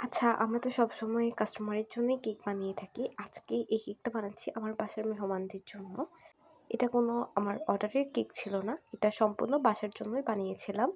আচ্ছা, আমরা তো সবসময় কাস্টমারের জন্যই কেক বানিয়ে থাকি। আজকে এই কেকটা বানাচ্ছি আমার বাসার মেহমানদের জন্য। এটা কোনো আমার অর্ডারের কেক ছিল না। এটা সম্পূর্ণ বাসার জন্যই বানিয়েছিলাম।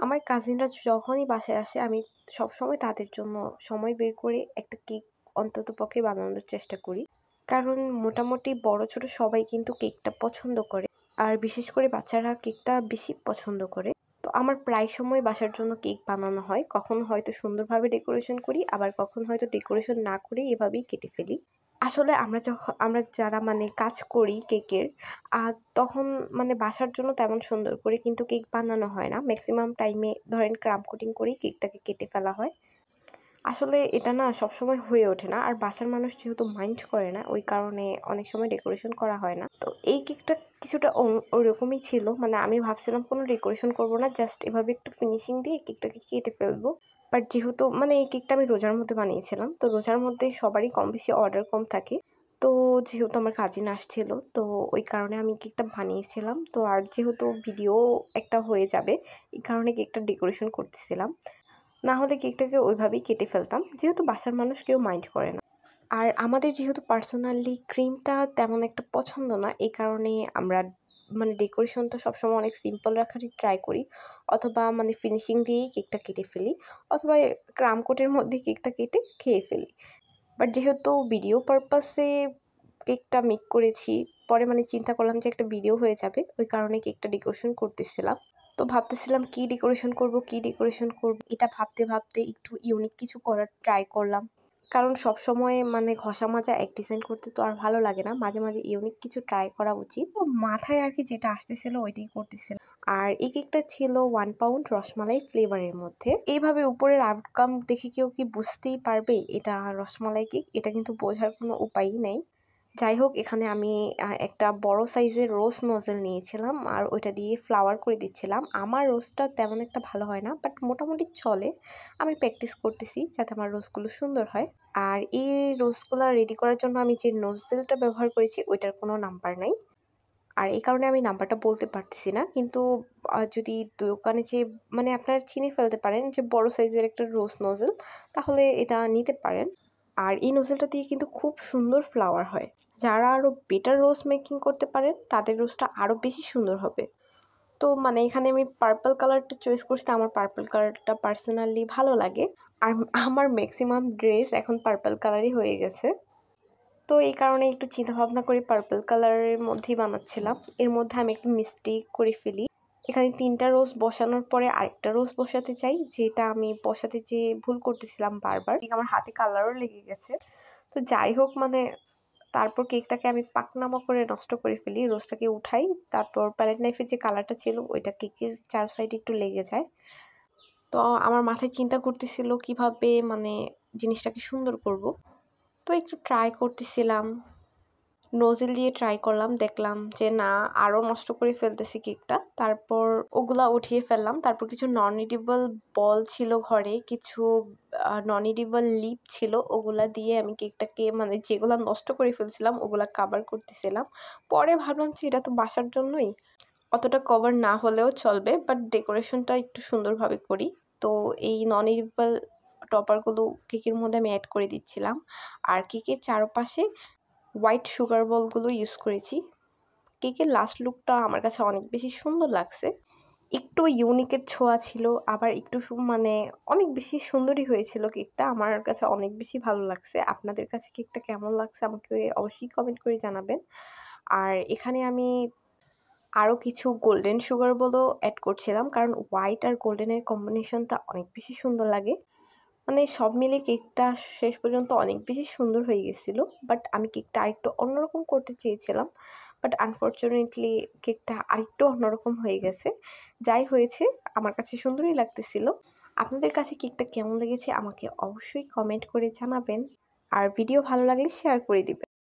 আমার কাজিনরা যখনই বাসায় আসে আমি সবসময় তাদের জন্য সময় বের করে একটা কেক অন্ততপক্ষে বানানোর চেষ্টা করি। কারণ মোটামুটি বড় ছোট সবাই কিন্তু কেকটা পছন্দ করে। আর বিশেষ করে বাচ্চারা কেকটা বেশি পছন্দ করে। তো আমার প্রায় সময় বাসার জন্য কেক বানানো হয়। কখনো হয়তো সুন্দরভাবে ডেকোরেশন করি, আবার কখনো হয়তো ডেকোরেশন না করেই এভাবেই কেটে ফেলি। আসলে আমরা যারা কাজ করি কেকের, তখন বাসার জন্য তেমন সুন্দর করে কিন্তু কেক বানানো হয় না। মেক্সিমাম টাইমে ধরেন ক্রাম্ব কোটিং করেই কেকটাকে কেটে ফেলা হয়। আসলে এটা না সবসময় হয়ে ওঠে না। আর বাসার মানুষ যেহেতু মাইন্ড করে না, ওই কারণে অনেক সময় ডেকোরেশন করা হয় না। তো এই কেকটা কিছুটা ওরকমই ছিল। আমি ভাবছিলাম কোনো ডেকোরেশন করব না। জাস্ট এভাবে একটু ফিনিশিং দিয়ে কেকটাকে কেটে ফেলবো। বাট যেহেতু এই কেকটা আমি রোজার মধ্যে বানিয়েছিলাম। তো রোজার মধ্যে সবারই কম বেশি অর্ডার কম থাকে। তো যেহেতু আমার কাজিন আসছিল, তো ওই কারণে আমি কেকটা বানিয়েছিলাম। তো আর যেহেতু ভিডিও একটা হয়ে যাবে, এই কারণে কেকটা ডেকোরেশন করতেছিলাম। না হলে কেকটাকে ওইভাবেই কেটে ফেলতাম, যেহেতু বাসার মানুষ কেউ মাইন্ড করে না। আর আমাদের যেহেতু পার্সোনালি ক্রিমটা তেমন একটা পছন্দ না, এই কারণে আমরা ডেকোরেশনটা সবসময় অনেক সিম্পল রাখারই ট্রাই করি, অথবা ফিনিশিং দিয়েই কেকটা কেটে ফেলি, অথবা ক্রাম কোটের মধ্যে কেকটা কেটে খেয়ে ফেলি। বাট যেহেতু ভিডিও পারপাসে কেকটা মেক করেছি, পরে চিন্তা করলাম যে একটা ভিডিও হয়ে যাবে, ওই কারণে কেকটা ডেকোরেশন করতেছিলাম। তো ভাবতেছিলাম কি ডেকোরেশন করব। এটা ভাবতে ভাবতে একটু ইউনিক কিছু করার ট্রাই করলাম। কারণ সবসময় ঘষা মাজা এক ডিজাইন করতে তো আর ভালো লাগে না। মাঝে মাঝে ইউনিক কিছু ট্রাই করা উচিত। তো মাথায় আর কি যেটা আসতেছিল ওইটাই করতেছিলাম। আর এই কেকটা ছিল 1 পাউন্ড রসমালাই ফ্লেভারের মধ্যে। এইভাবে উপরের আউটকাম দেখে কেউ কি বুঝতেই পারবে এটা রসমালাই কেক? এটা কিন্তু বোঝার কোনো উপায়ই নেই। যাই হোক, এখানে আমি একটা বড় সাইজের রোজ নজেল নিয়েছিলাম আর ওইটা দিয়ে ফ্লাওয়ার করে দিচ্ছিলাম। আমার রোজটা তেমন একটা ভালো হয় না, বাট মোটামুটি চলে। আমি প্র্যাকটিস করতেছি যাতে আমার রোজগুলো সুন্দর হয়। আর এই রোজগুলো রেডি করার জন্য আমি যে নজেলটা ব্যবহার করেছি ওইটার কোনো নাম্বার নাই। আর এই কারণে আমি নাম্বারটা বলতে পারতেছি না। কিন্তু যদি দোকানে যেয়ে আপনারা চিনে ফেলতে পারেন যে বড় সাইজের একটা রোজ নজেল, তাহলে এটা নিতে পারেন। আর এই নজেলটা দিয়ে কিন্তু খুব সুন্দর ফ্লাওয়ার হয়। যারা আরও বেটার রোজ মেকিং করতে পারেন তাদের রোজটা আরও বেশি সুন্দর হবে। তো এখানে আমি পার্পল কালারটা চয়েস করছি। আমার পার্পল কালারটা পার্সোনালি ভালো লাগে। আর আমার ম্যাক্সিমাম ড্রেস এখন পার্পল কালারই হয়ে গেছে। তো এই কারণে একটু চিন্তাভাবনা করে পার্পল কালারের মধ্যেই বানাচ্ছিলাম। এর মধ্যে আমি একটু মিস্টেক করে ফেলি। এখানে 3টা রোজ বসানোর পরে আরেকটা রোজ বসাতে চাই, যেটা আমি বসাতে যেয়ে ভুল করতেছিলাম বারবার। আমার হাতে কালারও লেগে গেছে। তো যাই হোক, তারপর কেকটাকে আমি পাকনামা করে নষ্ট করে ফেলি। রোজটাকে উঠাই, তারপর প্যালেট নাইফের যে কালারটা ছিল ওইটা কেকের 4 সাইডে একটু লেগে যায়। তো আমার মাথায় চিন্তা করতেছিল কিভাবে জিনিসটাকে সুন্দর করব। তো একটু ট্রাই করতেছিলাম, নজেল দিয়ে ট্রাই করলাম, দেখলাম যে না, আরও নষ্ট করে ফেলতেছি কেকটা। তারপর ওগুলা উঠিয়ে ফেললাম। তারপর কিছু নন এডিবল বল ছিল ঘরে, কিছু নন এডিবল লিপ ছিল, ওগুলা দিয়ে আমি কেকটাকে যেগুলা নষ্ট করে ফেলছিলাম ওগুলা কাভার করতেছিলাম। পরে ভাবলাম যে এটা তো বাসার জন্যই, অতটা কভার না হলেও চলবে, বাট ডেকোরেশনটা একটু সুন্দরভাবে করি। তো এই নন এডিবল টপারগুলো কেকের মধ্যে আমি অ্যাড করে দিচ্ছিলাম। আর কেকের চারপাশে হোয়াইট সুগার বলগুলো ইউজ করেছি। কেকের লাস্ট লুকটা আমার কাছে অনেক বেশি সুন্দর লাগছে। একটু ইউনিকের ছোঁয়া ছিল, আবার একটু অনেক বেশি সুন্দরই হয়েছিল কেকটা। আমার কাছে অনেক বেশি ভালো লাগছে। আপনাদের কাছে কেকটা কেমন লাগছে আমাকে অবশ্যই কমেন্ট করে জানাবেন। আর এখানে আমি আরও কিছু গোল্ডেন সুগার বলও অ্যাড করছিলাম, কারণ হোয়াইট আর গোল্ডেনের কম্বিনেশনটা অনেক বেশি সুন্দর লাগে। সব মিলে কেকটা শেষ পর্যন্ত অনেক বেশি সুন্দর হয়ে গেছিলো। বাট আমি কেকটা আরেকটু অন্যরকম করতে চেয়েছিলাম, বাট আনফর্চুনেটলি কেকটা আরেকটু অন্যরকম হয়ে গেছে। যাই হয়েছে, আমার কাছে সুন্দরই লাগতেছিল। আপনাদের কাছে কেকটা কেমন লেগেছে আমাকে অবশ্যই কমেন্ট করে জানাবেন। আর ভিডিও ভালো লাগলে শেয়ার করে দিবেন।